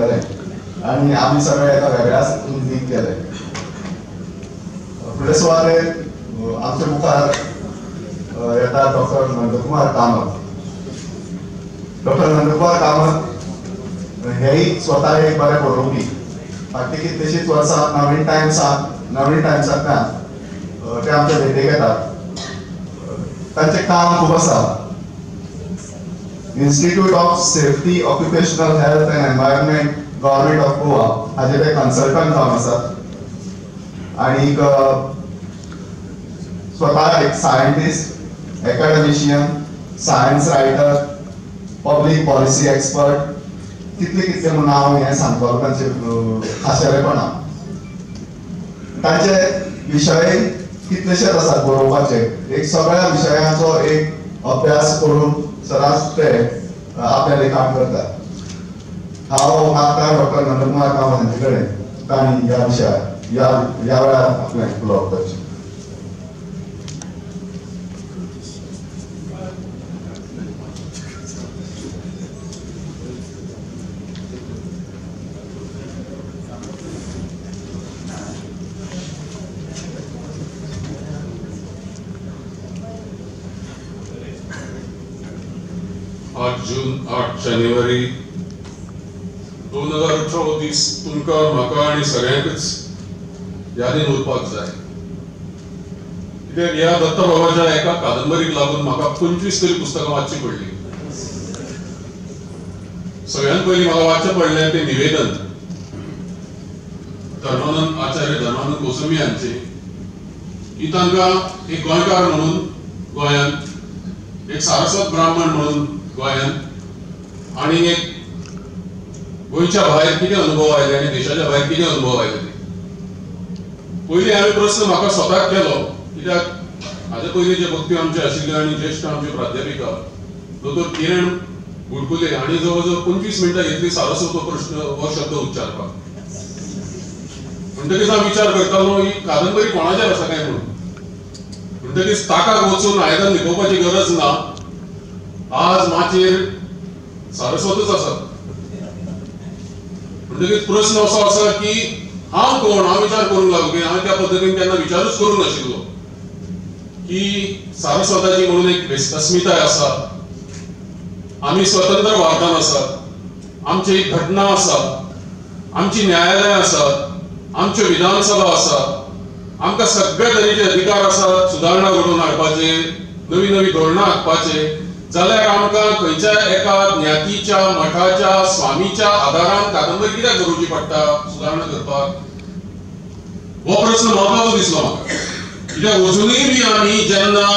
केलें आनी आमी सगळे एका वेगळ्याच हिंदीक केले. फुडले सुवातेर आमच्या मुखार येता डॉक्टर नंदकुमार कामत. डॉक्टर नंदकुमार कामत हेय स्वता एक बरे बरोवपी. फाटली कितलींशींच वर्सां नवीन टायम्सांतल्यान ते आमच्या भेटेक येतात. तांचें काम खूब आसा. Institute of safety occupational health and environment government of Goa हाजे ते कन्सल्टंट जावन आसात. आनीक स्वता एक scientist, academician, science writer, public policy expert, कितले म्हणून हांव हें सांगतलो तांचे खाशेलेपणां. तांचे विशय कितलेशेच आसात बरोवपाचे. एक सगळ्या विशयांचो एक अभ्यास करून सदांच ते आपल्या लेखान करतात. हांव मागता डॉक्टर नंदकुमार कामत हांचे कडेन तांणी ह्या विशयार ह्या वेळार आपलें उलोवप करचें. आठ जानेवारी 2024 तुमकां म्हाका आनी सगळ्यांकच यादीन उरपाक जाय. कित्याक ह्या दत्तबाबाच्या एका कादंबरीक लागून म्हाका 25 तरी पुस्तकां वाचची पडली. सगळ्यांत पयलीं म्हाका वाचचें पडलें तें निवेदन आचार्य धर्मानंद गोस्वामी हांचें, की तांकां एक गोंयकार म्हणून गोंयांत, एक सारस्वत ब्राह्मण म्हणून गोंयांत आनी एक गोंयच्या भायर कितें अनुभव आयले आनी देशाच्या भायर कितें अनुभव आयले. पयलीं हांवें प्रश्न म्हाका स्वताक केलो, कित्याक हाजे पयलीं जे भक्ती आमचे आशिल्ले आनी ज्येश्ठ आमचे प्राध्यापिका दोतोर किरण बुडकुले हांणी जवळ जवळ 25 मिनटां घेतली सारस्वत हो शब्द उच्चारपाक. म्हणटकीच हांव विचार करतालो ही कादंबरी कोणाचेर आसा काय म्हणून. म्हणटकीच ताका वचून आयदन लिपोवपाची गरज ना. आज माचेर सारस्वतच आसा. म्हणटकीच प्रश्न असो आसा की हांव कोण, हांव विचार करूंक लागलो की हांवें त्या पद्दतीन केन्ना विचारूच करूंक नाशिल्लो की सारस्वताची म्हणून एक अस्मिताय आसा. आमी स्वतंत्र भारतान आसात. आमची एक घटना आसा, आमची न्यायालय आसात, आमच्यो विधानसभा आसात. आमकां सगळे तरेचे अधिकार आसात सुदारणा घडोवन हाडपाचे, नवी नवी धोरणां आखपाचे. जाल्यार आमकां खंयच्याय एका ज्ञातीच्या, मठाच्या, स्वामीच्या आदारान कादंबरी कित्याक बरोवची पडटा सुदारणा करपाक? हो प्रश्न महत्वाचो दिसलो म्हाका. कित्याक अजुनूय बी आमी जेन्ना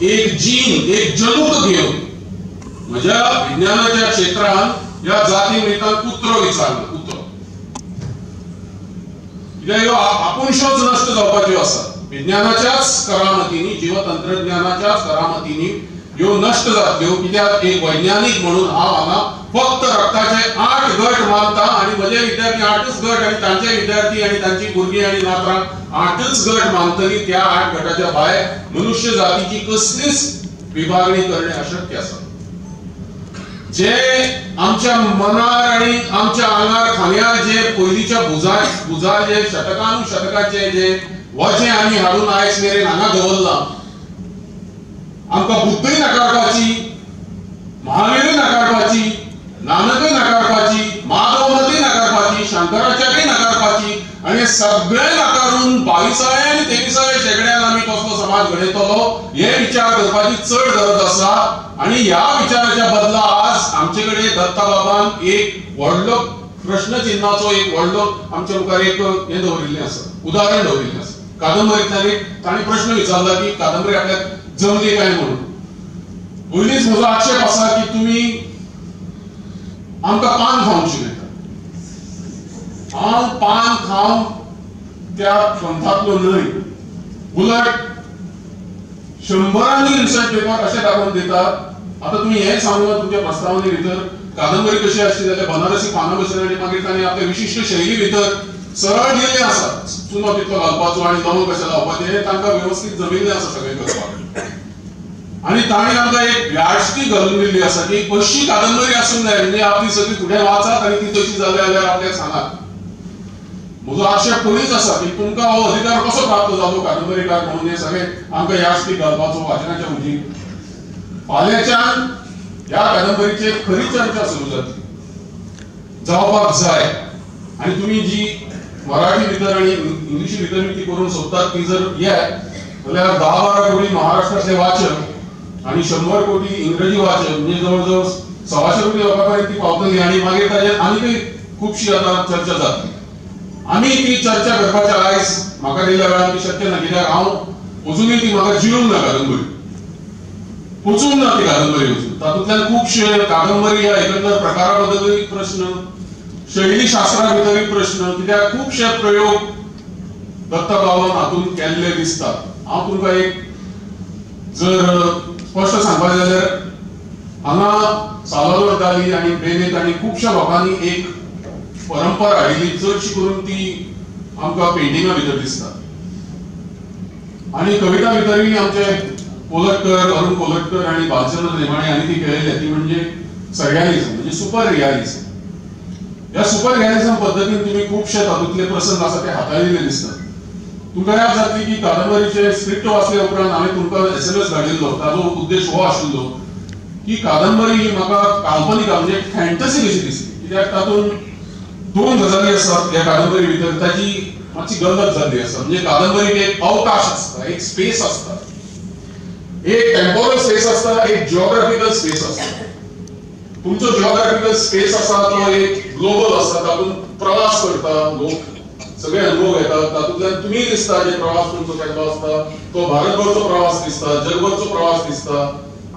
एक जीन, एक जनुक घेवन म्हज्या विज्ञानाच्या क्षेत्रांत ह्या जाती मिळतात कुत्रो विचारलो, कुत्रो. कित्याक ह्यो आपुणश्योच नश्ट जावपाच्यो आसा. विज्ञानाच्याच करामतींनी, जीवतंत्रज्ञानाच्याच करामतींनी ह्यो नश्ट जातल्यो. कित्याक एक वैज्ञानीक म्हणून हांव हांगा फक्त रक्ताचे 8 गट मानता आनी म्हजे विद्यार्थी 8च गट आनी तांचे विद्यार्थी आनी तांची भुरगीं आनी नातरां 8च गट मानतली. त्या 8 गटाच्या भायर मनुष्य जातीची कसलीच विभागणी करणे अशक्य आसा. जे आमच्या मनार आनी आमच्या आंगार खांद्यार जे पयलींच्या भुजार जे शतकाचे जे वजें आमी हाडून आयज मेरेन हांगा दवरलां, आमकां बुद्धय नाकारपाची, महावीरूय नाकारपाची, नानकय नाकारपाची, माधवमतय नाकारपाची, शंकराचार्यय नाकारपाची आनी सगळे नाकारून 22व्या आनी 23व्या शेंकड्यान आमी कसलो समाज घडयतलो हे विचार करपाची चड गरज आसा. आनी ह्या विचाराच्या बदला आज आमचे कडेन दत्ताबाबान एक व्हडलो प्रश्नचिन्हाचो एक व्हडलो आमच्या मुखार एक हें दवरिल्लें आसा, उदाहरण दवरिल्लें आसा. कादंबरींतल्यान तांणी प्रश्न विचारला की कादंबरी आपल्याक जमली काय म्हणून. पयलींच म्हजो आक्षेप आसा की तुमी आमकां पान खावंक शिकयता. हांव पान खावन त्या पंथांतलो न्हय, उलट 100 रिसर्च पेपर अशें दाखोवन दितात. आतां तुमी हें सांगून तुमच्या प्रस्तावने भितर कादंबरी कशी आसली जाल्यार बनारसी पानां बसली आनी मागीर तांणी आपल्या विशिश्ट शैली भितर सरळ दिल्लें आसा. चुनो कितलो घालपाचो आनी लवंग कशें लावपाचें हें तांकां वेवस्थीत जमिल्लें आसा सगळें करपाक. आणि ताणी आमकां एक व्याजती घालून दिल्ली आसा की कशी कादंबरी आसूंक जाय म्हणजे आपली सगळी फुडें वाचात आनी ती तशी जाली जाल्यार आपल्याक सांगात. म्हजो आक्षेप पयलींच आसा की तुमकां हो अधिकार कसो प्राप्त जालो कादंबरीकार म्हणून हे सगळे आमकां यास्ती घालपाचो वाचनाच्या उजी. फाल्यांच्यान ह्या कादंबरीचेर खरी चर्चा सुरू जातली जावपाक जाय आनी तुमी जी मराठी भितर आनी इंग्लिशी भितर ती करून सोदतात ती जर जाल्यार 10-12 कोटी महाराष्ट्रातले वाचक आणि 100 कोटी इंग्रजी वाचक म्हणजे जवळजवळ 125 कोटी लोकांपर्यंत ती पावतली आणि मागीर ताजेर आनीकय खुबशी आता चर्चा जातली. आमी ती चर्चा करपाच्या आयज म्हाका दिल्ल्या वेळार ती शक्य ना कित्याक हांव अजुनूय ती म्हाका जिणूंक ना कादंबरी पचूंक ना ती कादंबरी अजून. तातूंतल्यान खुबशे कादंबरी ह्या एकंदर प्रकारा बद्दलूय प्रश्न शैली शास्त्रा भितरूय प्रश्न कित्याक खुबशे प्रयोग दत्ता बाबान हातून केल्ले दिसतात. हांव तुमकां एक जर स्पश्ट सांगपाचें जाल्यार हांगा सालवादोर जाली आनी बेनेत आनी खुबश्या लोकांनी एक परंपरा हाडिल्ली चडशी करून ती आमकां पेंटिंगा भितर दिसता. आनी कविता भितरूय आमचे कोलटकर अरुण कोलटकर आनी बालचंद्र नेमाणे हांणी ती केल्ली ती म्हणजे सर्रियालिझम म्हणजे सुपर रियालिझम. ह्या सुपर रियालिझम पद्दतीन तुमी खुबशे तातूंतले प्रसंग आसा ते हाताळिल्ले दिसतात. तुमकां याद जातली की कादंबरीचे स्क्रिप्ट वाचले उपरांत हांवें तुमकां SMS धाडिल्लो. ताजो उद्देश हो आशिल्लो की कादंबरी ही म्हाका काल्पनिक म्हणजे फॅन्टसी कशी दिसली कित्याक तातूंत 2 गजाली आसात ह्या कादंबरी भितर ताची मातशी गलत जाल्ली आसा. म्हणजे कादंबरीक एक अवकाश आसता एक स्पेस आसता एक टेम्पोरल स्पेस आसता एक जिओग्राफिकल स्पेस आसता. तुमचो जिओग्राफिकल स्पेस आसा तो एक ग्लोबल आसता तातूंत प्रवास करता लोक सगळे अनुभव घेतात. तातूंतल्यान तुमी दिसता जे प्रवास तुमचो केल्लो आसता तो भारतभरचो प्रवास दिसता जगभरचो प्रवास दिसता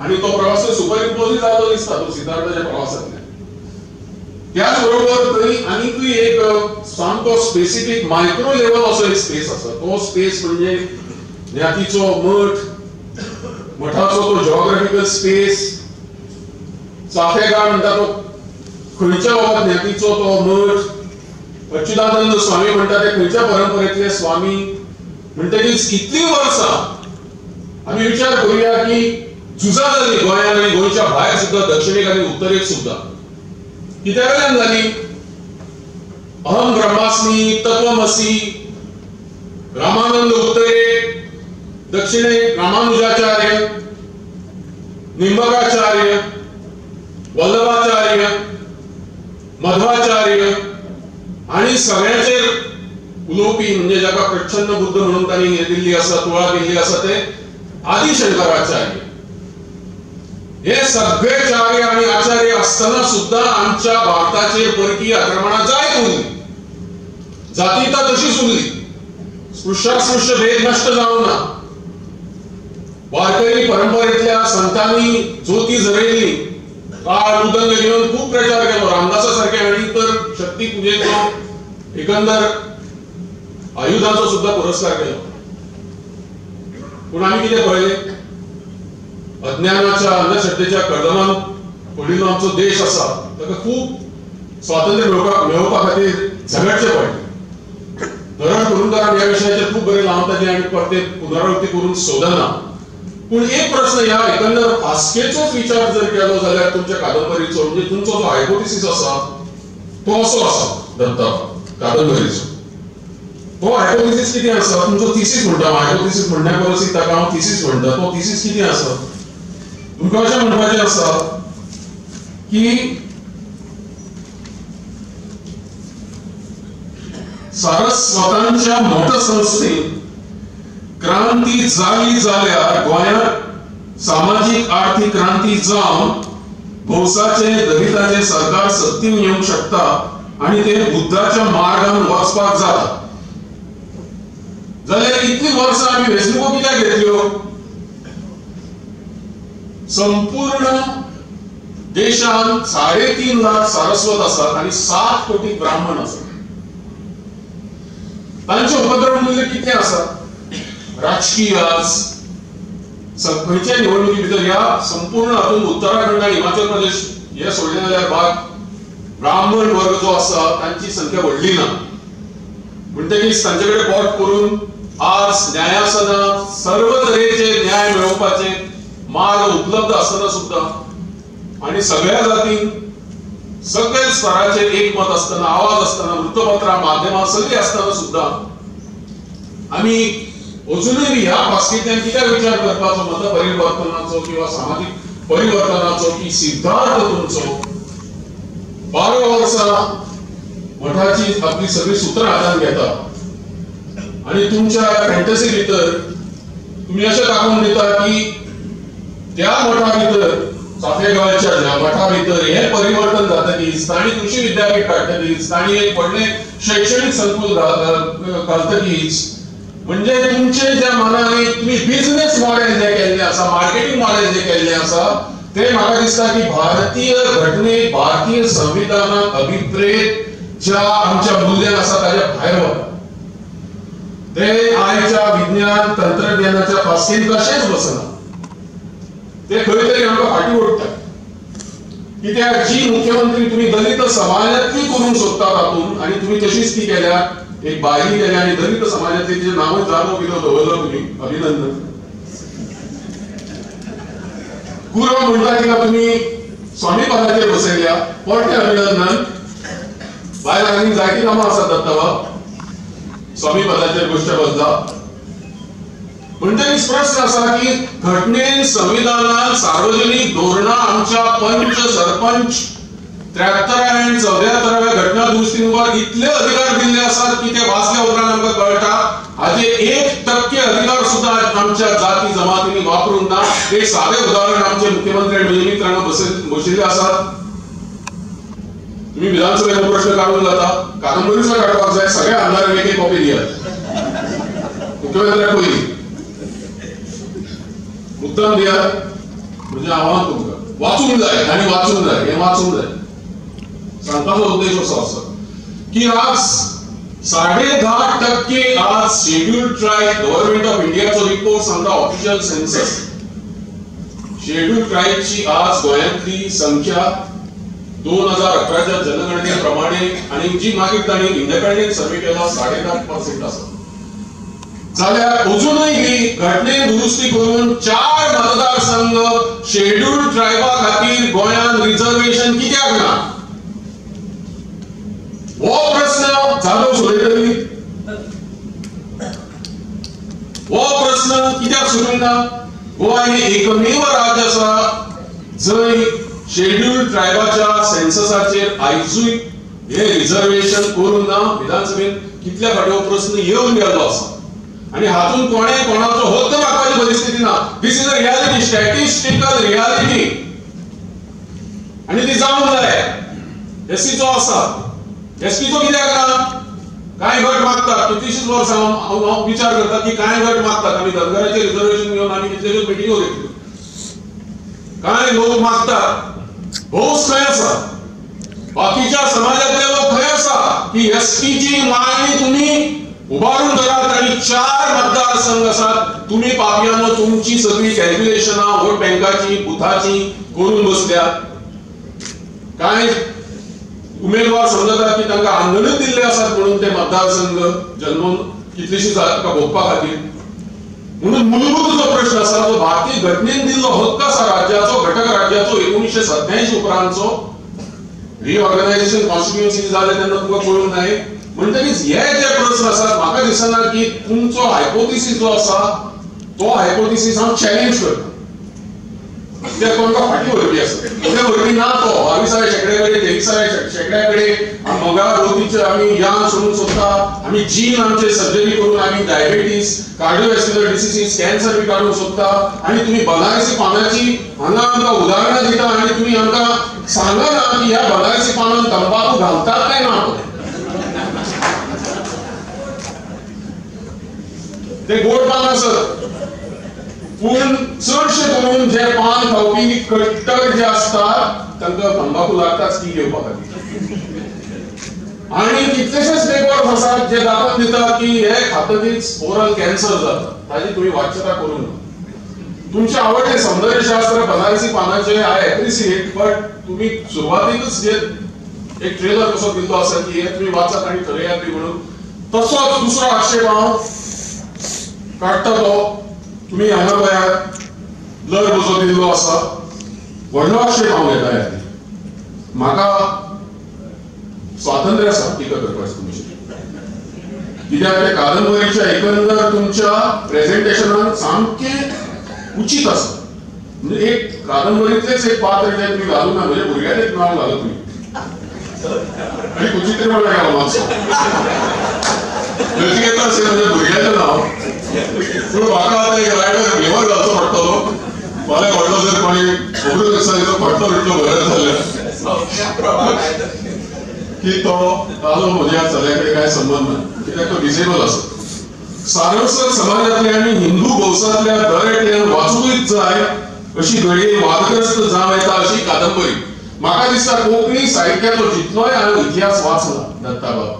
आनी तो प्रवास सुपरइम्पोज जाल्लो दिसता तो सिद्धार्थाच्या प्रवासांतल्यान. त्याच बरोबर थंय आनीकूय एक सामको स्पेसिफिक मायक्रो लेवल असो एक स्पेस आसा. तो स्पेस म्हणजे ज्ञातीचो मठ मठाचो तो जिओग्राफिकल स्पेस चाफेगाळ म्हणटा तो खंयच्या बाबा ज्ञातीचो तो मठ. अच्युतानंद स्वामी म्हणटा ते खंयच्या परंपरेतले स्वामी म्हणटकीच कितलीं वर्सां आमी विचार करूया की झुजां जाली गोंयांत आनी गोंयच्या भायर सुद्दां दक्षिणेक आनी उत्तरेक सुद्दां कित्या वेळान जाली. अहम ब्रह्मास्मी तत्वमसी रामानंद उत्तरेक दक्षिणेक रामानुजाचार्य निंबकाचार्य वल्लभाचार्य मध्वाचार्य आणि सगळ्याचेर उलोवपी म्हणजे जाका प्रच्छन्न बुद्ध म्हणून तांणी हे दिल्ली आसा तुळा दिल्ली आसा ते आदि शंकराचार्य. हे सगळे चार्य आणि आचार्य असताना सुद्धा आमच्या भारताचेर परकीय आक्रमणां जायत उरली. जातीता तशीच उरली. स्पृश्यास्पृश्य भेद नष्ट जावंक ना. वारकरी परंपरेतल्या संतांनी ज्योती जरयली काळ उदंग घेवन खूप प्रचार केलो. रामदासा सारखे हांणी तर शक्ती पुजेचो एकंदर आयुधाचो सुद्धा पुरस्कार केलो. पूण आमी कितें पळयलें अज्ञानाच्या अंधश्रद्धेच्या कर्दमांत पडिल्लो आमचो देश आसा ताका खूप स्वातंत्र्य मेळोवपा खातीर झगडचें पडलें. धरण कुरुंदरान ह्या विशयाचेर खूब बरें लावताले आनी परते पुनरावृत्ती करून सोदना. पूण एक प्रश्न ह्या एकंदर आस्केचोच विचार जर केलो जाल्यार तुमच्या कादंबरीचो म्हणजे तुमचो जो हायपोथिसीस आसा तो असो आसा दत्ता कादंबरीचो. तो हायपोथिसीस कितें आसा तुमचो थिसीस म्हणटा. हायपोथिसीस म्हणण्या परस ताका हांव थिसीस म्हणटा. तो थिसीस कितें आसा तुमकां अशें म्हणपाचें आसा की सारस्वतांच्या मतसंस्थेत क्रांती जाली जाल्यार गोंयांत सामाजिक आर्थिक क्रांती जावन भौसाचे दलिताचे सरकार सत्तेन येवंक शकता आणि ते बुद्धाच्या मार्गान वचपाक जाता. जाल्यार इतली वर्सां आमी वेंचणुको कित्याक घेतल्यो. संपूर्ण देशांत 3.5 लाख सारस्वत आसात आणि 7 कोटी ब्राह्मण आसात. तांचे उपद्रव मूल्य कितले आसा. राजकीय खंयच्या निवडणुकी भितर ह्या संपूर्ण हातून उत्तराखंड आणि हिमाचल प्रदेश हे सोडले जाल्यार भाग ब्राह्मण वर्ग जो आसा तांची संख्या व्हडली ना. म्हणटकीच तांचे कडेन पोट करून आज न्यायासनात सर्व तरेचे न्याय मेळोवपाचे मार्ग उपलब्ध असताना सुद्धा आणि सगळ्या जातीं सगळ्या स्तराचे एकमत असताना आवाज असताना वृत्तपत्रां माध्यमां सगळी असताना सुद्धा आम्ही अजूनही ह्या भास्केंतल्यान कित्याक विचार करपाचो मत परिवर्तनाचो किंवा सामाजिक परिवर्तनाचो की सिद्धांत तुमचो 12 वर्सां मठाची आपली सगळी सुत्रां हातान घेता आणि तुमच्या फॅन्टसी भितर तुम्ही अशें दाखोवन दिता की त्या मठा भितर चाफेगावच्या ह्या मठा भितर हे परिवर्तन जातकीच तांणी कृषी विद्यापीठ काडटकीच तांणी एक व्हडलें शैक्षणीक संकुल घालतकीच म्हणजे तुमचे ज्या मनान तुम्ही बिझनेस मॉडेल जे केल्ले आसा मार्केटिंग मॉडेल जे केल्ले आसा ते म्हाका दिसता की भारतीय घटनेक भारतीय संविधानाक अभिप्रेत ज्या आमच्या मूल्यां आसा ताच्या भायर वता ते आयच्या विज्ञान तंत्रज्ञानाच्या फास्केन कशेंच बसना ते खंय तरी आमकां फाटीं ओडटात कित्याक जी मुख्यमंत्री तुम्ही दलित समाजातली करूंक सोदता तातूंत आनी तुम्ही तशीच ती केल्या एक बायली केल्या आणि दलित समाजाचे जे नाव जागो बिलो दवरलो तुम्ही अभिनंदन गुरव म्हणटा की तुम्ही स्वामी पदाचेर बसयल्या परते अभिनंदन बायलांनी जायती नामां आसात दत्तवा स्वामी पदाचेर गोश्ट बसला म्हणटकीच प्रश्न असा की घटनेन संविधानात सार्वजनिक धोरणां आमच्या पंच सरपंच 73 आणि 74व्या घटना दुरुस्तीनुसार इतले अधिकार दिले असतात की ते वाचल्या उपरांत आमकां कळटा हाचे 1% अधिकार सुद्धा आमच्या जाती जमातींनी वापरून ना एक साधे उदाहरण आमचे मुख्यमंत्री नियमित राणा बसयल्ले आसात तुम्ही विधानसभेत प्रश्न काढून जाता कादंबरीचा काढपाक जाय सगळ्या आमदारांक एक कॉपी दियात मुख्यमंत्र्याक पयली उत्तम दियात म्हणजे आव्हान तुमकां वाचूंक जाय आनी वाचूंक जाय हे वाचूंक जाय सांगपाचो उद्देश असो आसा की आज 10.5% आज शेड्यूल्ड ट्राइब गव्हर्नमेंट ऑफ इंडियाचो रिपोर्ट सांगता ऑफिशियल सेन्सस शेड्यूल्ड ट्राइबची आज गोंयांतली संख्या 2011च्या जनगणनेप्रमाणे आणि जी मागीर तांणी इंडिपेंडंट सर्वे केला 10.5% आसा जाल्यार अजूनही घटने दुरुस्ती करून 4 मतदारसंघ शेड्यूल्ड ट्राइबा खातीर गोंयांत रिझर्वेशन कित्याक ना हो प्रश्न जालो सोडयतली हो प्रश्न कित्याक सोडयना गोवा हे एकमेव राज्य आसा जंय शेड्यूल्ड ट्राइबाच्या सेन्ससाचेर आयजूय हे रिझर्वेशन करून ना विधानसभेत कितल्या फावटी हो प्रश्न येवन गेल्लो आसा आणि हातून कोणे कोणाचो हक्क मागपाची परिस्थिती ना this is a reality statistical reality आणि ती जावंक जाय एससीचो आसा एसपीचो कित्याक ना कांय गट मागतात कितलीशींच वर्सां हांव विचार करता की कांय गट मागतात आमी धनगराचें रिझर्वेशन घेवन आमी कितल्योश्योच मिटिंगो घेतल्यो कांय लोक मागतात भोस खंय आसा बाकीच्या समाजातले लोक खंय आसा की एसपीची मागणी तुम्ही उभारून धरात आणि 4 मतदारसंघ आसात तुम्ही पापयानो तुमची सगळी कॅल्क्युलेशनां वोट बँकाची बुथाची करून बसल्यात कांय उमेदवार समजतात की तांकां आंदोलन दिल्ले आसात म्हणून ते मतदारसंघ जन्मून कितलीशींच ताका भोगपा खातीर म्हणून मूलभूत जो प्रश्न आसा तो भारतीय घटनेन दिल्लो हक्क आसा राज्याचो घटक राज्याचो 1987 उपरांतचो रिऑर्गनायझेशन कॉन्स्टिट्युएन्सी जाले तेन्ना तुमकां कळूंक जाय म्हणटकीच हे जे प्रश्न आसात म्हाका दिसना की तुमचो हायपोथिसीस जो आसा तो हायपोथिसीस हांव चॅलेंज करता ते कोणता फाटी व्हरपी आसा ते व्हरपी ना तो 22 शेकडे कडेन 23 शेकडे कडेन मोगाळ रोगीचे आमी यान सोडूंक सोदता आमी जीन आमचे सर्जरी करून आमी डायबिटीस कार्डिओवॅस्क्युलर डिसीजीस कॅन्सर बी काडूंक सोदता आणि तुम्ही बनारसी पानाची हांगा आमकां उदाहरणां दिता आणि तुम्ही आमकां सांगना की ह्या बनारसी पानांत तंबाखू घालतात काय ना ते गोड पान आसत पूण चडशे करून जे पान खावपी कट्टर जे असतात तांकां तंबाखू लागताच ती घेवपा खातीर आणि कितलेशेच पेपर्स आसात जे दाखोवन दितात की हे खातकीच ओरल कॅन्सर जाता ताजी तुम्ही वाच्यता करूं ना तुमचे आवडले सौंदर्यशास्त्र बनारसी पानाचे आय एप्रिशिएट बट तुम्ही सुरवातीकच जे एक ट्रेलर कसो दिल्लो आसा की हे तुम्ही वाचत आणि ठरयात बी म्हणून तसोच दुसरो आक्षेप हांव काडटा तो तुम्ही हांगा पळयात लर बसो दिल्लो आसा व्हडलो आक्षेप हांव घेता ह्यातली. म्हाका स्वातंत्र्य आसा टिका करपाचें तुमचें, कित्याक ते कादंबरीच्या एकंदर तुमच्या प्रेझेंटेशनान सामकें उचित आसा. म्हणजे एक कादंबरीतलेच एक पात्र जे तुम्ही घालून ना, म्हणजे भुरग्याचेच नाव घालत तुम्ही आणि कुचित्रपण घालो मातसो नचिकेता असेल म्हणजे भुरग्याचें नाव. पूण म्हाका आतां एक रायटर घेवन घालचो पडटलो. फाल्यां व्हडलो जर कोणी खबरो दिसाचो पडटो इतलो बरें जालें की तो ताजो म्हज्या चल्याकडे कांय संबंद ना, कित्याक तो डिसेबल आसा. सारस्वत समाजातल्या आनी हिंदू भोवसातल्या दर एकट्यान वाचूंकच जाय अशी घडये वादग्रस्त जावं येता अशी कादंबरी. म्हाका दिसता कोंकणी साहित्याचो जितलोय हांवें इतिहास वाचला दत्ताबाब,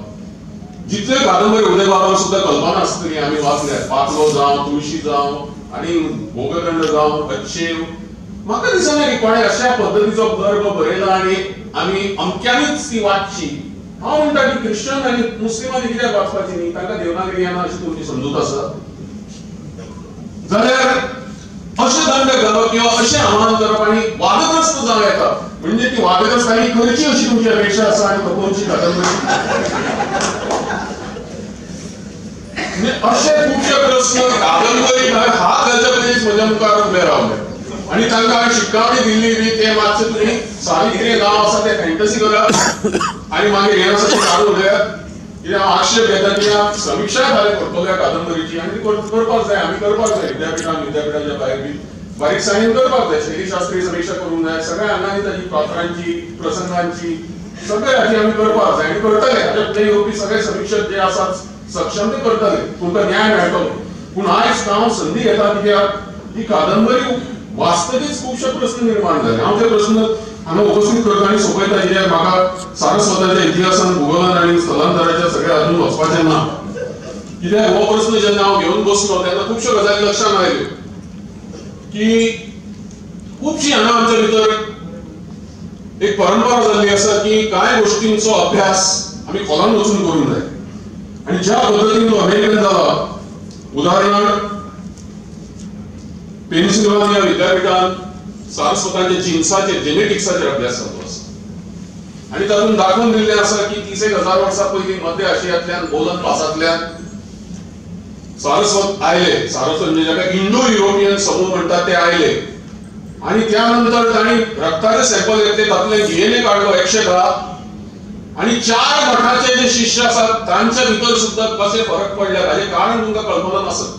जितले कादंबरी उदय बाबान सुद्धा कल्पना आसतली आमी वाचल्यात, पातलो जावं तुळशी जावं आनी भोगखंड जावं अच्छेव, म्हाका दिसना की कोणे अशा पद्दतीचो गर्भ बरयला आनी आमी अमक्यांनीच ती वाचची. हांव म्हणटा की क्रिश्चन आनी मुस्लिमांनी कित्याक वाचपाची न्ही, तांकां देवनागरी येना अशी तुमची समजूत आसा जाल्यार अशें दंड घालप किंवा अशें आव्हान करप आनी वादग्रस्त जावं येता. म्हणजे ती वादग्रस्त आनी करची अशी तुमची अपेक्षा आसा आनी खपोवची कादंबरी. अशे खुबशे प्रश्न कादंबरीक हांवें हात घालच्या पयलींच म्हज्या मुखार उबे रावले आनी तांकां हांवें शिटकावणी दिल्ली बी ते मातशें तुमी सारी कितें नांव आसा तें फॅन्टसी करात आनी मागीर हें आसा तें काडून उडयात. कित्याक हांव आक्षेप घेता की समीक्षा जाले पडटल्या कादंबरीची आनी ती करपाक जाय, आमी करपाक जाय. विद्यापिठाच्या भायर बी बारीकसाणेन करपाक जाय. शैलीशास्त्रीय समीक्षा करूंक जाय, सगळ्या आंगांनी ताची पात्रांची प्रसंगांची सगळे हाची आमी करपाक जाय आनी करतले. हाचे येवपी सगळे समीक्षक जे आसात सक्षम ते करतले, तुमकां न्याय मेळटलो. पूण आयज हांव संदी घेता कित्याक ही कादंबरी वाचतकीच खुबशे प्रश्न निर्माण जाले. हांव ते प्रश्न हांगा उपस्थित करता आनी सोंपयता कित्याक म्हाका सारस्वताच्या इतिहासान भुगोलान आनी स्थलांतराच्या सगळ्या हातूंत वचपाचें ना. कित्याक हो प्रश्न जेन्ना हांव घेवन बसलो तेन्ना खुबश्यो गजाली लक्षांत आयल्यो की खुबशी हांगा आमच्या भितर एक परंपरा जाल्ली आसा की कांय गोश्टींचो अभ्यास आमी खोलान वचून करूंक जाय आनी ज्या पद्दतीन तो अमेरिकेन जाला, उदाहरणार्थ पेन्सिल्वानिया विद्यापीठान सारस्वताच्या जिन्साचेर जेनेटिक्साचेर अभ्यास जाल्लो आसा आनी तातूंत दाखोवन दिल्लें आसा की 30,000 वर्सां पयलीं मध्य आशियांतल्यान बोलन पासांतल्यान सारस्वत आयले. सारस्वत म्हणजे जाका इंडो युरोपियन समूह म्हणटात ते आयले आनी त्या नंतर तांणी रक्ताचे सॅम्पल घेतले, तातूंतले DNA काडलो 110 आनी 4 मठाचे जे शिष्य आसात तांच्या भितर सुद्धा कशे फरक पडले हाचे कारण तुमकां कल्पना नासत.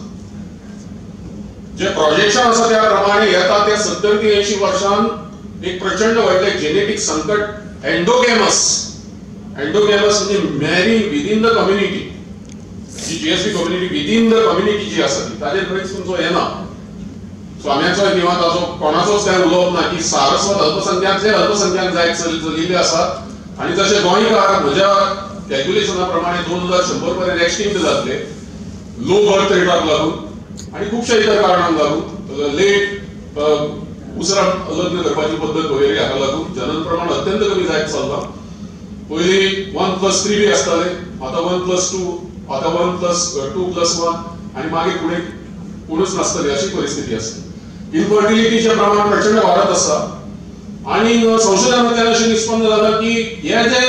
जे प्रोजेक्शन आसा त्या प्रमाणे येता ते 70 ते 80 वर्षांन एक प्रचंड व्हडलें जेनेटिक संकट एंडोगेमस म्हणजे मॅरिंग विदिन द कम्युनिटी, जी GSB community within the community जी आसा ती ताजेर खंयच तुमचो येना. स्वाम्याचो किंवा ताचो कोणाचोच काय उलोवप ना की सारस्वत अल्पसंख्याक जायत चलिल्ले आसात आनी जशे गोंयकार म्हज्या कॅल्क्युलेशना प्रमाणे 2100 पर्यंत एक्सटिंक्ट जातले लो बर्थ रेटाक लागून आनी खुबशा इतर कारणांक लागून, लेट उसरां लग्न करपाची पद्दत वगैरे हाका लागून जनन प्रमाण अत्यंत कमी जायत चल्लां. पयलीं 1+3 बी आसताले, आतां 1+2, आतां 1+2+1 आनी मागीर फुडें कोणूच नासतले अशी परिस्थिती आसा. इनफर्टिलिटीचें प्रमाण प्रचंड वाडत आसा आनी संशोधनांतल्यान अशें निष्पन्न जालां की हे जे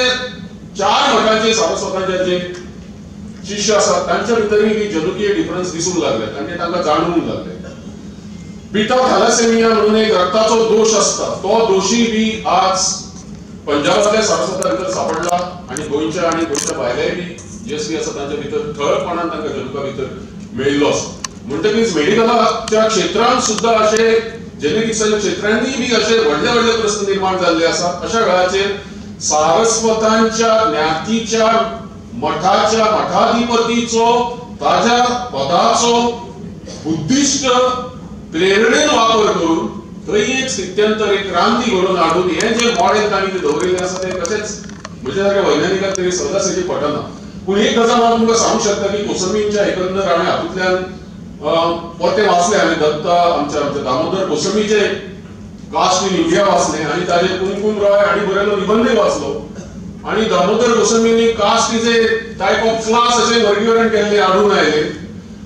4 मठाचे सारस्वताचे जे शिष्य आसात तांच्या भितरय बी जनुकीय डिफरन्स दिसूंक लागल्यात आनी तांकां जाणूंक लागले. बीटा थॅलेसेमिया म्हणून एक रक्ताचो दोष असता, तो दोषी बी आज पंजाबातल्या सारस्वता भितर सापडला आनी गोंयच्या आनी गोंयच्या भायल्याय बी GSB आसा तांच्या भितर ठळकपणान तांकां जनुका भितर मेळिल्लो आसा. म्हणटकीच मेडिकलाच्या क्षेत्रांत सुद्धा अशे जेनेटिक्साच्या क्षेत्रांनी बी अशे व्हडले व्हडले प्रश्न निर्माण जाल्ले आसात. अशा वेळाचेर सारस्वतांच्या ज्ञातीच्या मठाच्या मठाधिपतीचो ताज्या पदाचो बुद्धिस्ट प्रेरणेन वापर करून थंय एक स्थित्यंतर एक क्रांती घडोवन हाडून हे जे मॉडेल तांणी दवरिल्लें आसा ते कशेंच म्हज्या सारक्या वैज्ञानिकाक तरी सहजासहजी पटना. पूण एक गजाल हांव तुमकां सांगूंक शकता की गोस्वामींच्या एकंदर हांवें हातूंतल्यान परते वाचले, हांवें दत्ता आमच्या दामोदर गोस्वामीचे कास्ट इन इंडिया वाचले आनी ताजेर कुमकुम रॉय हांणी बरयल्लो निबंधय वाचलो आनी दामोदर गोस्वामींनी caste is a type of class अशें वर्गीकरण केल्लें आढळून आयलें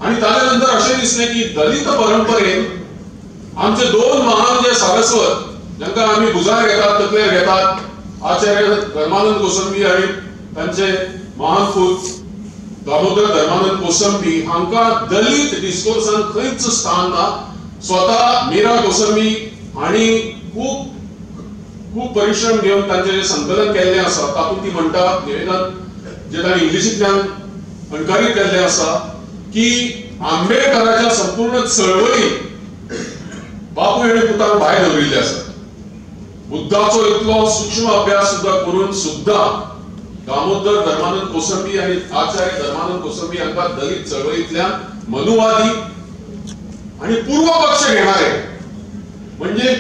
आनी ताजे नंतर अशें दिसलें की दलित परंपरेन आमचे दोन महान जे सारस्वत जांकां आमी भुजार घेतात, तकलेर घेतात, आचार्य धर्मानंद कोसंबी आणि तांचे महान पूत दामोदर धर्मानंद कोसंबी हांकां दलित डिस्कोर्सान खंयच स्थान ना. स्वता मीरा कोसंबी हांणी खूब परिश्रम घेवन तांचे जे संकलन केल्लें आसा तातूंत ती म्हणटा निवेदन जे तांणी इंग्लिशींतल्यान अणकारीत केल्लें आसा की आंबेडकराच्या संपूर्ण चळवळीत बापूय आनी पुताक भायर दवरिल्ले आसा. बुद्धाचो इतलो सूक्ष्म अभ्यास सुद्दां करून सुद्दां दामोदर धर्मानंद कोसंबी आणि आचार्य धर्मानंद कोसंबी हांकां दलित चळवळींतल्यान मनुवादी आणि पूर्व पक्ष घेणारे म्हणजे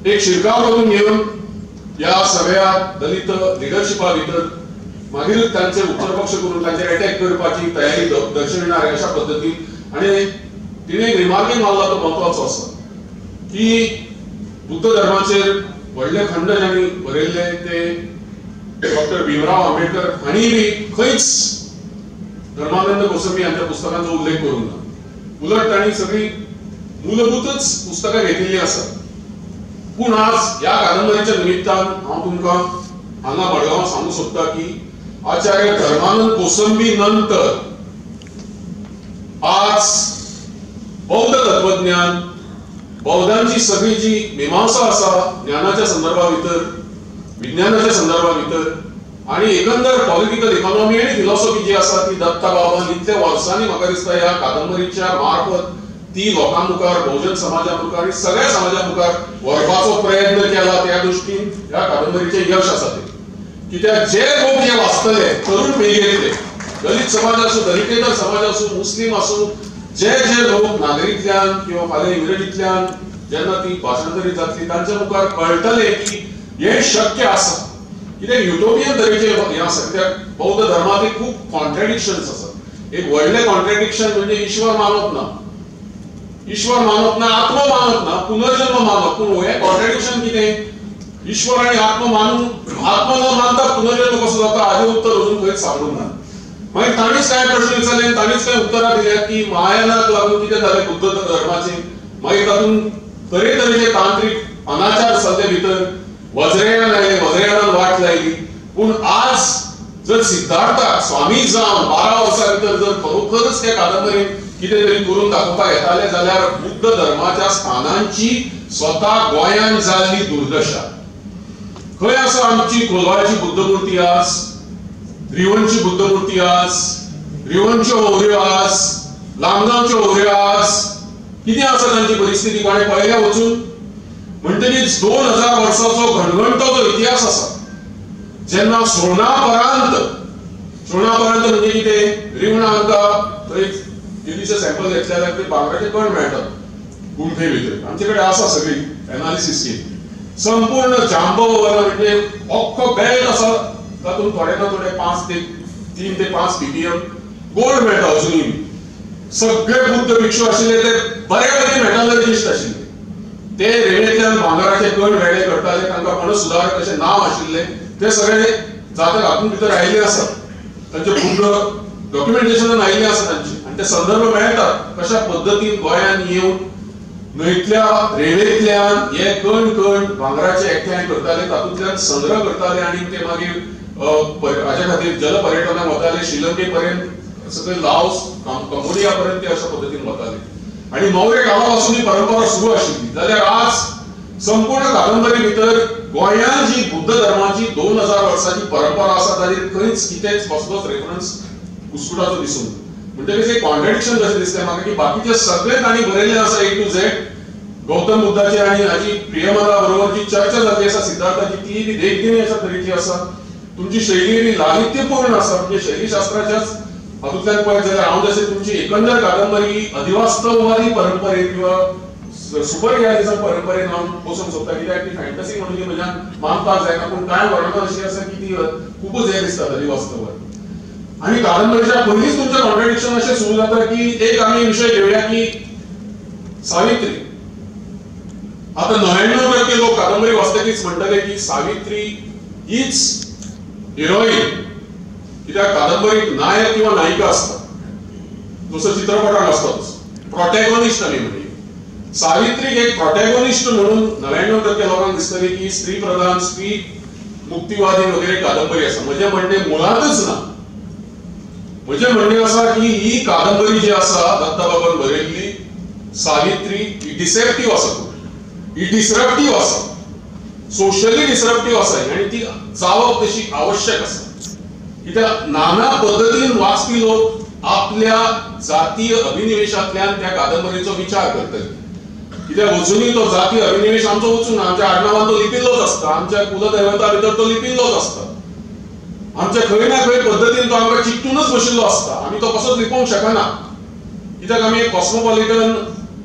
एक शिरकाव करून घेवन या सगळ्या दलित लिडरशिपा भितर मागीर तांचे उत्तर पक्ष करून तांचे अटॅक करपाची तयारी दर्शविणारे अशा पद्दतीन. आणि तिने रिमार्कींग मारला तो महत्वाचो आसा की बुद्ध धर्माचेर व्हडले खंड ज्यांनी बरयल्ले ते डॉक्टर भीमराव आंबेडकर हांणी बी खंयच धर्मानंद कोसंबी हांच्या पुस्तकांचो उल्लेख करूंक ना. उलट तांणी सगळी मूलभूतच पुस्तकां घेतिल्ली आसा. पूण आज ह्या कादंबरीच्या निमित्तान हांव तुमकां हांगा मडगांव सांगूंक सोदता की आचार्य धर्मानंद कोसंबी नंतर आज बौद्ध तत्वज्ञान, बौद्धांची सगळी जी मीमांसा आसा ज्ञानाच्या संदर्भा भितर, विज्ञानाच्या संदर्भा भितर आणि एकंदर पॉलिटिकल इकॉनॉमी आणि फिलॉसॉफी जी आसा ती दत्ता बाबान इतल्या वर्सांनी म्हाका दिसता ह्या कादंबरीच्या मार्फत ती लोकां मुखार, बहुजन समाजा मुखार आणि सगळ्या समाजा मुखार व्हरपाचो प्रयत्न केला. त्या दृश्टीन ह्या कादंबरीचे यश आसा ते कित्याक जे लोक हे वाचतले तरुण पिळगेतले, दलित समाज आसूं, दलितेतर समाज आसूं, मुस्लीम आसूं, जे लोक नागरींतल्यान किंवा फाल्यां इंग्रजींतल्यान जेन्ना ती भाशांतरीत जातली तांच्या मुखार कळटले की हे शक्य आसा. कित्याक युटोपियन तरेचे हे आसा. कित्याक बौद्ध धर्मांत खूब कॉन्ट्रॅडिक्शन्स आसात. एक व्हडलें कॉन्ट्रॅडिक्शन म्हणजे ईश्वर मानप ना, ईश्वर मानप ना, आत्मा मानप ना, पुनर्जन्म मानप. पूण हे कॉन्ट्रॅडिक्शन कितें? ईश्वर आणि आत्मा मानून आत्मा न मानता पुनर्जन्म कसो जाता हाजें उत्तर अजून खंयच सापडूंक ना. मागीर तांणीच काय प्रश्न विचारले, तांणीच काय उत्तरां दिल्यात की मायानाक लागून कितें जालें बुद्ध धर्माचें. मागीर तातूंत तरेतरेचे तांत्रीक अनाचार जाल्ले भितर वज्रयान आयले, वज्रयानान वाट लायली. पूण आज जर सिद्धार्थाक स्वामी जावन 12 वर्सां भितर जर खरोखरच त्या कादंबरीन कितें तरी करून दाखोवपाक येताले जाल्यार बुद्ध धर्माच्या स्थानांची स्वता गोंयांत जाल्ली दुर्दशा. खंय आसा आमची कोलवाची बुद्ध मूर्ती आज, रिवणची बुद्ध मूर्ती आज, रिवणच्यो होवऱ्यो आज, लामगांवच्यो होवऱ्यो आज, कितें आसा तांची परिस्थिती कोणें पळयल्या वचून? म्हणटकीच 2000 वर्सांचो घणघणटो जो इतिहास आसा जेन्ना श्रोणापरांत म्हणजे कितें? रिवणां आमकां थंय कितलीशे सॅम्पल घेतले जाल्यार ते भांगराचे कण मेळटात गुंठे भितर. आमचे कडेन आसा सगळी एनालिसीस केली. संपूर्ण जांबवला म्हणजे अख्खो बेल्ट आसा तातूंत थोडे ना थोडे 3 ते 5 ppm गोल्ड मेळटा अजुनूय. सगळे बुद्ध भिक्षू आशिल्ले ते बऱ्यापैकी मेटलर्जिस्ट आशिल्ले. ते रेवेंतल्यान भांगराचे कण वेगळे करताले, तांकां मनसुदारक अशें नांव आशिल्लें. ते सगळे जाता हातूंत भितर आयिल्ले आसात. तांचे बुद्ध डॉक्युमेंटेशनान आयिल्ले आसा तांची आनी ते संदर्भ मेळटात कशा पद्दतीन गोंयांत येवन न्हंयतल्या रेवेंतल्यान हे कण भांगराचे एकठांय करताले, तातूंतल्यान संग्रह करताले आणि ते मागीर हाचे खातीर जल पर्यटनाक वताले. श्रीलंके पर्यंत सकयल लाओस, कंबोडिया पर्यंत ते अशा पद्दतीन वताले. आणि मौर्य काळा पासून ही परंपरा सुरू आशिल्ली. जाल्यार आज संपूर्ण कादंबरी भितर गोंयांत जी बुद्ध धर्माची 2000 वर्सांची परंपरा आसा ताजेर खंयच कितेंच कसलोच रेफरन्स कुस्कुटाचो दिसून. म्हणटकीच एक कॉन्ट्रॅडिक्शन कशें दिसलें म्हाका की बाकीचे सगळे तांणी बरयल्लें आसा A to Z. गौतम बुद्धाची आणि हाजी प्रियमला बरोबर जी चर्चा जाल्ली आसा सिद्धार्थाची ती बी देखदिणी अशा तरेची आसा. तुमची शैली बी लालित्यपूर्ण आसा. म्हणजे शैलीशास्त्राच्याच हातूंतल्यान पळयत जाल्यार हांव जशें तुमची एकंदर कादंबरी अधिवास्तववादी परंपरेन किंवा सुपर रियलिझम परंपरेन हांव वचूंक सोदता. कित्याक ती फॅन्टसी म्हणून म्हज्यान मानपाक जायना. पूण कांय वर्णनां अशी आसा की ती खूबच हें दिसता अधिवास्तवाद. आणि कादंबरीच्या पयलींच तुमचें कॉन्ट्रॅडिक्शन अशें सुरू जाता की एक आमी विशय घेवया की सावित्री. आता 99% लोक कादंबरी वाचतकीच म्हणटले की सावित्री हीच हिरोईन. कित्याक कादंबरीत नायक किंवा नायिका आसता जसो चित्रपटाक आसता तसो प्रोटॅगॉनिस्ट आमी म्हणया. सावित्रीक एक प्रोटॅगोनिस्ट म्हणून 99% लोकांक दिसतली की स्त्री प्रधान, स्त्री मुक्तीवादी वगैरे कादंबरी आसा. म्हजे म्हणणे मुळातच ना. म्हजे म्हणणे आसा की ही कादंबरी जी आसा दत्ताबाबान बरयल्ली सावित्री ही डिसेप्टिव्ह आसा, ही डिसरप्टिव्ह आसा, सोशली डिसरप्टिव्ह आसा आणि ती जावप तशी आवश्यक आसा. कित्याक नाना पद्धतीन वाचपी लोक आपल्या जातीय अभिनिवेशांतल्यान त्या कादंबरीचो विचार करतले. कित्याक अजुनूय तो जातीय अभिनिवेश आमचो वचून आमच्या आडनावान तो लिपिल्लोच आसता, आमच्या कुलदैवता भितर तो लिपिल्लोच आसता, आमच्या खंय ना खंय पद्धतीन तो आमकां चिकटूनच बशिल्लो आसता. आमी तो कसोच लिपोवंक शकना. कित्याक आमी एक कॉस्मोपॉलिटन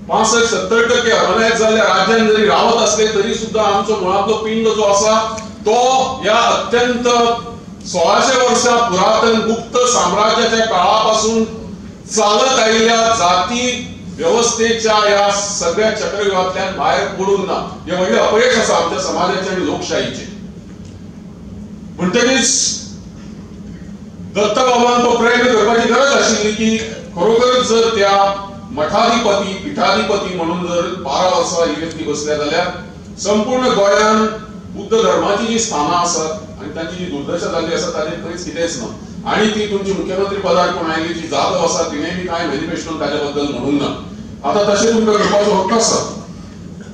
65-70% अर्बनायज जाल्ल्या राज्यांत जरी रावत असले तरी सुद्धा आमचो मुळांतलो पिंड जो आसा तो या अत्यंत 1600 वर्षां पुरातन गुप्त साम्राज्याच्या काळापासून चालत आयिल्ल्या जाती व्यवस्थेच्या या सगळ्या चक्रव्यूहांतल्यान भायर पडूंक ना. हे व्हडलें अपयश आसा आमच्या समाजाचे आणि लोकशाहीचे. म्हणटकीच दत्तबाबान तो प्रयत्न करपाची गरज आशिल्ली की खरोखरच जर त्या मठाधिपती, पीठाधिपती म्हणून जर 12 वर्सां ही व्यक्ती बसल्या जाल्यार संपूर्ण गोंयान बुद्ध धर्माची जी स्थानां आसात आणि तांची जी दुर्दशा जाल्ली आसा ताजेर खंयच कितेंच ना. आणि ती तुमची मुख्यमंत्री पदार कोण आयिल्ली जी जादव आसा तिणेंय बी कांय मॅनिफेस्टोन ताच्या बद्दल म्हणूंक ना. आता तशें तुमकां करपाचो हक्क आसा.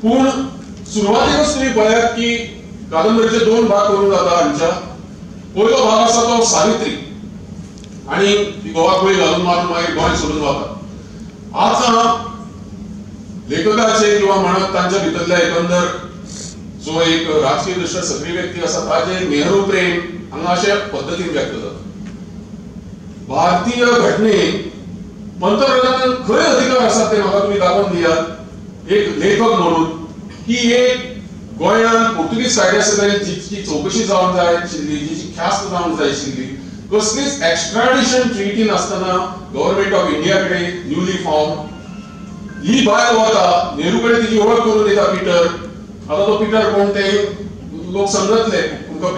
पूण सुरवातेकच तुम्ही पळयात की कादंबरीचे 2 भाग करून जाता हांच्या. पयलो भाग आसा तो सावित्री आणि ती गोवाकळी घालून मारून मागीर गोंय सोडून वता. आता लेखकाचे किंवा म्हणत तांच्या भितरल्या एकंदर जो एक राजकीय दृश्य सक्रिय व्यक्ती आसा ताजे नेहरू प्रेम हांगा अशा पद्धतीन व्यक्त जाता. भारतीय घटनेक पंतप्रधानान खंय अधिकार आसा ते म्हाका तुम्ही दाखोवन दियात एक लेखक म्हणून की एक गोंयान पोर्तुगीज कायद्या सकयल जी चौकशी जावंक जाय आशिल्ली, जी ख्यास्त जावंक जाय आशिल्ली, कसलीच एक्स्ट्राडिशन ट्रिटी नासतना गव्हर्नमेंट ऑफ इंडिया कडे न्यूली फॉर्म ही बायल वता, नेहरू कडे तिची ओळख करून दिता पीटर. आता तो पीटर कोण ते लोक समजतले तुमकां